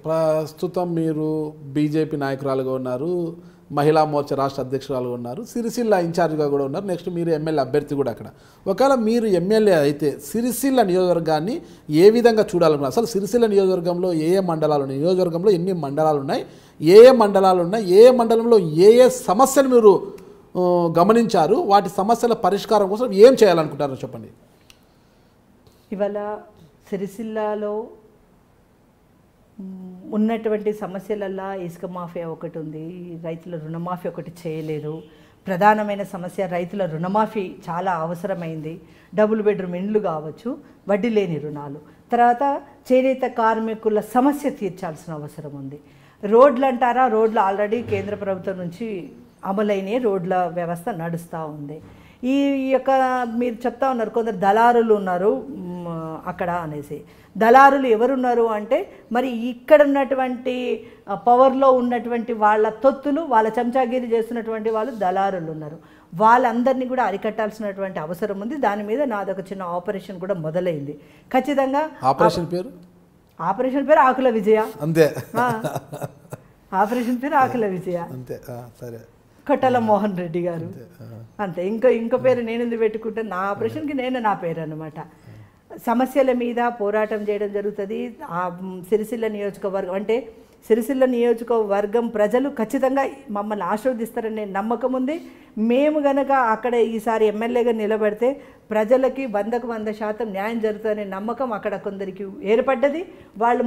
ప్రస్తుతం మీరు బీజేపీ నాయకురాలుగా ఉన్నారు, మహిళా మోర్చా రాష్ట్ర అధ్యక్షురాలుగా ఉన్నారు, సిరిసిల్ల ఇన్ఛార్జ్గా కూడా ఉన్నారు. నెక్స్ట్ మీరు ఎమ్మెల్యే అభ్యర్థి కూడా అక్కడ. ఒకవేళ మీరు ఎమ్మెల్యే అయితే సిరిసిల్ల నియోజకవర్గాన్ని ఏ విధంగా చూడాలనుకున్నారు? అసలు సిరిసిల్ల నియోజకవర్గంలో ఏ ఏ మండలాలు ఉన్నాయి, నియోజకవర్గంలో ఎన్ని మండలాలు ఉన్నాయి, ఏ ఏ మండలాలు ఉన్నాయి, ఏ ఏ మండలంలో ఏ ఏ సమస్యలు మీరు గమనించారు, వాటి సమస్యల పరిష్కారం కోసం ఏం చేయాలనుకుంటారో చెప్పండి. ఇవాళ సిరిసిల్లాలో ఉన్నటువంటి సమస్యలల్లా ఇసుక మాఫియా ఒకటి ఉంది, రైతుల రుణమాఫీ ఒకటి చేయలేరు. ప్రధానమైన సమస్య రైతుల రుణమాఫీ చాలా అవసరమైంది. డబుల్ బెడ్రూమ్ ఇండ్లు కావచ్చు, వడ్డీ లేని రుణాలు, తర్వాత చేనేత కార్మికుల సమస్య తీర్చాల్సిన అవసరం ఉంది. రోడ్లు అంటారా, రోడ్లు ఆల్రెడీ కేంద్ర ప్రభుత్వం నుంచి అమలైన రోడ్ల వ్యవస్థ నడుస్తూ ఉంది. ఈ యొక్క మీరు చెప్తా ఉన్నారు కొందరు దళారులు ఉన్నారు అక్కడ అనేసి. దళారులు ఎవరున్నారు అంటే మరి ఇక్కడ ఉన్నటువంటి పవర్లో ఉన్నటువంటి వాళ్ళ తొత్తులు, వాళ్ళ చెంచాగిరి చేస్తున్నటువంటి వాళ్ళు దళారులు ఉన్నారు. వాళ్ళందరినీ కూడా అరికట్టాల్సినటువంటి అవసరం ఉంది. దాని మీద నాదొక చిన్న ఆపరేషన్ కూడా మొదలైంది. ఖచ్చితంగా ఆపరేషన్ పేరు ఆకుల విజయ. అంతే. ఆపరేషన్ పేరు ఆకుల విజయ. అంతే. సరే. కొట్టల మోహన్ రెడ్డి గారు అంతే. ఇంకో పేరు నేను ఎందుకు పెట్టుకుంటే నా ఆపరేషన్కి నా పేరు అన్నమాట. సమస్యల మీద పోరాటం చేయడం జరుగుతుంది. ఆ సిరిసిల్ల నియోజకవర్గం అంటే సిరిసిల్ల నియోజకవర్గం ప్రజలు ఖచ్చితంగా మమ్మల్ని ఆశీర్వదిస్తారనే నమ్మకం ఉంది. మేము గనక అక్కడ ఈసారి ఎమ్మెల్యేగా నిలబడితే ప్రజలకి 100% న్యాయం జరుగుతుందనే నమ్మకం అక్కడ కొందరికి ఏర్పడ్డది. వాళ్ళు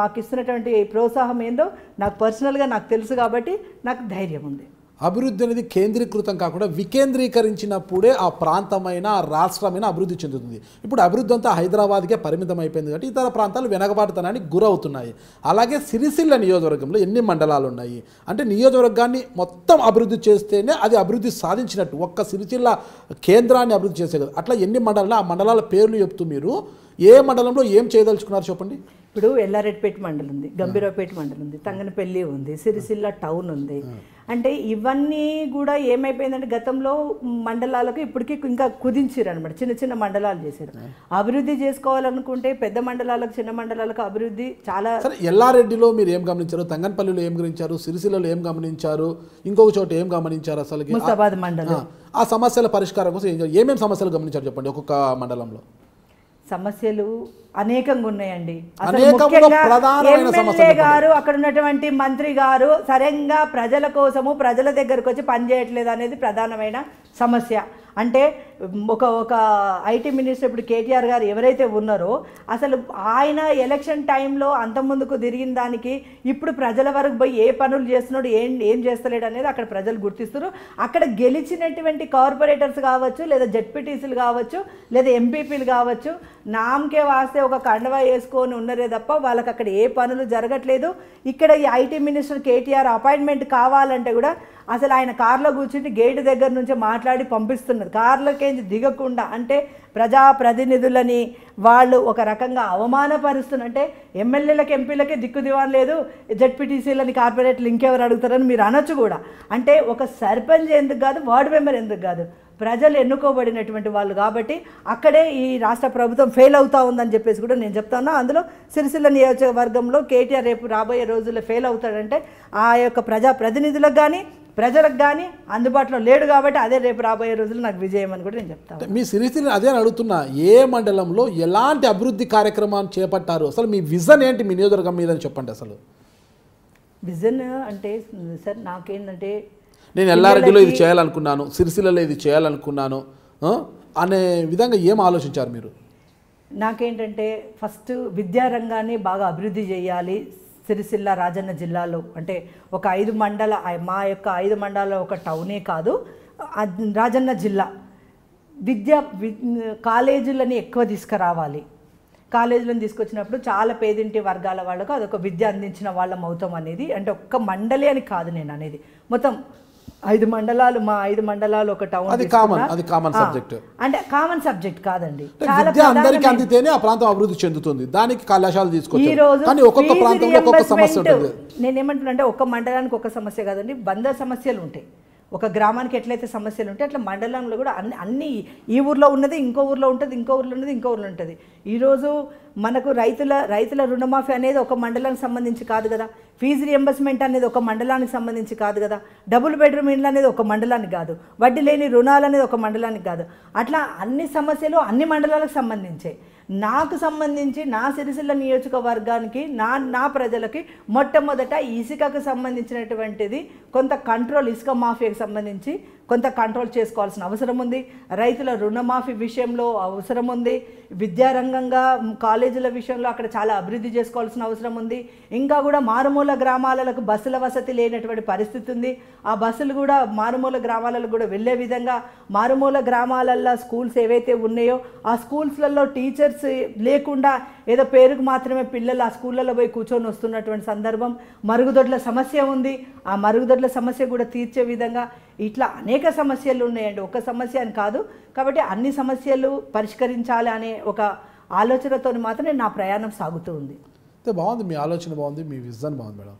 మాకు ఇస్తున్నటువంటి ప్రోత్సాహం ఏందో నాకు పర్సనల్గా నాకు తెలుసు కాబట్టి నాకు ధైర్యం ఉంది. అభివృద్ధి అనేది కేంద్రీకృతం కాకుండా వికేంద్రీకరించినప్పుడే ఆ ప్రాంతమైన ఆ రాష్ట్రమైన అభివృద్ధి చెందుతుంది. ఇప్పుడు అభివృద్ధి అంతా హైదరాబాద్కే పరిమితం అయిపోయింది కాబట్టి ఇతర ప్రాంతాలు వెనకబాటుతనానికి గురవుతున్నాయి. అలాగే సిరిసిల్ల నియోజకవర్గంలో ఎన్ని మండలాలు ఉన్నాయి అంటే నియోజకవర్గాన్ని మొత్తం అభివృద్ధి చేస్తేనే అది అభివృద్ధి సాధించినట్టు. ఒక్క సిరిసిల్ల కేంద్రాన్ని అభివృద్ధి చేసే కదా. అట్లా ఎన్ని మండలాలు, ఆ మండలాల పేర్లు చెప్తూ మీరు ఏ మండలంలో ఏం చేయదలుచుకున్నారు చెప్పండి. ఇప్పుడు ఎల్లారెడ్డిపేట మండలం ఉంది, గంభీరావుపేట మండలం ఉంది, తంగనపల్లి ఉంది, సిరిసిల్ల టౌన్ ఉంది. అంటే ఇవన్నీ కూడా ఏమైపోయిందంటే గతంలో మండలాలకు ఇప్పటికీ ఇంకా కుదించారు అనమాట. చిన్న చిన్న మండలాలు చేశారు. అభివృద్ధి చేసుకోవాలనుకుంటే పెద్ద మండలాలకు చిన్న మండలాలకు అభివృద్ధి చాలా. ఎల్లారెడ్డిలో మీరు ఏం గమనించారు, తంగనపల్లిలో ఏం గమనించారు, సిరిసిల్లలో ఏం గమనించారు, ఇంకొక చోట ఏం గమనించారు, అసలు ముస్తాబాద్ మండలం ఆ సమస్యల పరిష్కారం కోసం ఏమేమి సమస్యలు గమనించారు చెప్పండి. ఒక్కొక్క మండలంలో సమస్యలు అనేకంగా ఉన్నాయండి. అసలు ముఖ్యంగా ఎమ్మెల్యే గారు అక్కడ ఉన్నటువంటి మంత్రి గారు సరిగ్గా ప్రజల కోసము ప్రజల దగ్గరకు వచ్చి పనిచేయట్లేదు అనేది ప్రధానమైన సమస్య. అంటే ఒక ఐటీ మినిస్టర్ ఇప్పుడు కేటీఆర్ గారు ఎవరైతే ఉన్నారో అసలు ఆయన ఎలక్షన్ టైంలో అంతకుముందుకు తిరిగిన దానికి ఇప్పుడు ప్రజల వరకు పోయి ఏ పనులు చేస్తున్నాడు, ఏం చేస్తలేడు అనేది అక్కడ ప్రజలు గుర్తిస్తారు. అక్కడ గెలిచినటువంటి కార్పొరేటర్స్ కావచ్చు, లేదా జెడ్పీటీసీలు కావచ్చు, లేదా ఎంపీపీలు కావచ్చు, నామకే వాస్తే ఒక కండవా వేసుకొని ఉన్నారే తప్ప వాళ్ళకి అక్కడ ఏ పనులు జరగట్లేదు. ఇక్కడ ఈ ఐటీ మినిస్టర్ కేటీఆర్ అపాయింట్మెంట్ కావాలంటే కూడా అసలు ఆయన కార్లో కూర్చుంటే గేట్ దగ్గర నుంచి మాట్లాడి పంపిస్తున్నారు. కార్లకేంచి దిగకుండా అంటే ప్రజాప్రతినిధులని వాళ్ళు ఒక రకంగా అవమానపరుస్తున్నారు. అంటే ఎమ్మెల్యేలకు ఎంపీలకే దిక్కు దివాన్ లేదు, జెడ్పీటీసీలని కార్పొరేటర్లు ఇంకెవరు అడుగుతారని మీరు అనొచ్చు కూడా. అంటే ఒక సర్పంచ్ ఎందుకు కాదు, వార్డు మెంబర్ ఎందుకు కాదు, ప్రజలు ఎన్నుకోబడినటువంటి వాళ్ళు కాబట్టి అక్కడే ఈ రాష్ట్ర ప్రభుత్వం ఫెయిల్ అవుతూ ఉందని చెప్పేసి కూడా నేను చెప్తాను. అందులో సిరిసిల్ల నియోజకవర్గంలో కేటీఆర్ రేపు రాబోయే రోజుల్లో ఫెయిల్ అవుతాడంటే ఆ యొక్క ప్రజాప్రతినిధులకు కానీ ప్రజలకు కానీ అందుబాటులో లేడు కాబట్టి అదే రేపు రాబోయే రోజుల్లో నాకు విజయం అని కూడా నేను చెప్తాను. మీ సిరిసిల్ల అదే అడుగుతున్నా, ఏ మండలంలో ఎలాంటి అభివృద్ధి కార్యక్రమాన్ని చేపట్టారు, అసలు మీ విజన్ ఏంటి మీ నియోజకవర్గం మీద అని చెప్పండి. అసలు విజన్ అంటే సార్ నాకేంటంటే నేను ఎల్లారెడ్డిలో ఇది చేయాలనుకున్నాను, సిరిసిల్లలో ఇది చేయాలనుకున్నాను అనే విధంగా ఏం ఆలోచించారు మీరు? నాకేంటంటే ఫస్ట్ విద్యారంగాన్ని బాగా అభివృద్ధి చేయాలి. సిరిసిల్ల రాజన్న జిల్లాలో అంటే ఒక 5 మండల మా యొక్క 5 మండలాల ఒక టౌనే కాదు, రాజన్న జిల్లా కాలేజీలని ఎక్కువ తీసుకురావాలి. కాలేజీలను తీసుకొచ్చినప్పుడు చాలా పేదింటి వర్గాల వాళ్ళకు అదొక విద్య అందించిన వాళ్ళం అవుతాం అనేది. అంటే ఒక్క మండలి అని కాదు నేను అనేది, మొత్తం 5 మండలాలు, మా 5 మండలాలు ఒక టౌన్. అది కామన్ సబ్జెక్ట్. అంటే కామన్ సబ్జెక్ట్ కాదండి, అందరికీ అందితేనే ఆ ప్రాంతం అభివృద్ధి చెందుతుంది. దానికి కళాశాలలు తీసుకొచ్చారు కానీ ఒక్కొక్క ప్రాంతంలో ఒక్కొక్క సమస్య ఉంటుంది. నేనేమంటున్నా అంటే ఒక్క మండలానికి ఒక సమస్య కాదండి, 100 సమస్యలు ఉంటాయి. ఒక గ్రామానికి ఎట్లయితే సమస్యలు ఉంటాయి అట్లా మండలంలో కూడా అన్ని ఈ ఊర్లో ఉన్నది ఇంకో ఊర్లో ఉంటుంది, ఇంకో ఊర్లో ఉన్నది ఇంకో ఊర్లో ఉంటుంది. ఈరోజు మనకు రైతుల రుణమాఫీ అనేది ఒక మండలానికి సంబంధించి కాదు కదా, ఫీజు రియంబర్స్మెంట్ అనేది ఒక మండలానికి సంబంధించి కాదు కదా, డబుల్ బెడ్రూమ్ ఇండ్లు అనేది ఒక మండలానికి కాదు, వడ్డీ లేని రుణాలు అనేది ఒక మండలానికి కాదు. అట్లా అన్ని సమస్యలు అన్ని మండలాలకు సంబంధించే. నాకు సంబంధించి నా సిరిసిల్ల నియోజకవర్గానికి నా ప్రజలకి మొట్టమొదట ఇసుకకు సంబంధించినటువంటిది కొంత కంట్రోల్, ఇసుక మాఫియాకి సంబంధించి కొంత కంట్రోల్ చేసుకోవాల్సిన అవసరం ఉంది. రైతుల రుణమాఫీ విషయంలో అవసరం ఉంది. విద్యారంగంగా కాలేజీల విషయంలో అక్కడ చాలా అభివృద్ధి చేసుకోవాల్సిన అవసరం ఉంది. ఇంకా కూడా మారుమూల గ్రామాలకు బస్సుల వసతి లేనటువంటి పరిస్థితి ఉంది. ఆ బస్సులు కూడా మారుమూల గ్రామాలకు కూడా వెళ్ళే విధంగా, మారుమూల గ్రామాలల్లో స్కూల్స్ ఏవైతే ఉన్నాయో ఆ స్కూల్స్లలో టీచర్స్ లేకుండా ఏదో పేరుకు మాత్రమే పిల్లలు ఆ స్కూళ్ళలో పోయి కూర్చొని వస్తున్నటువంటి సందర్భం. మరుగుదొడ్ల సమస్య ఉంది. ఆ మరుగుదొడ్ల సమస్య కూడా తీర్చే విధంగా ఇట్లా అనేక సమస్యలు ఉన్నాయండి, ఒక సమస్య అని కాదు. కాబట్టి అన్ని సమస్యలు పరిష్కరించాలి అనే ఒక ఆలోచనతో మాత్రమే నా ప్రయాణం సాగుతూ ఉంది. బాగుంది, మీ ఆలోచన బాగుంది, మీ విజన్ బాగుంది మేడం.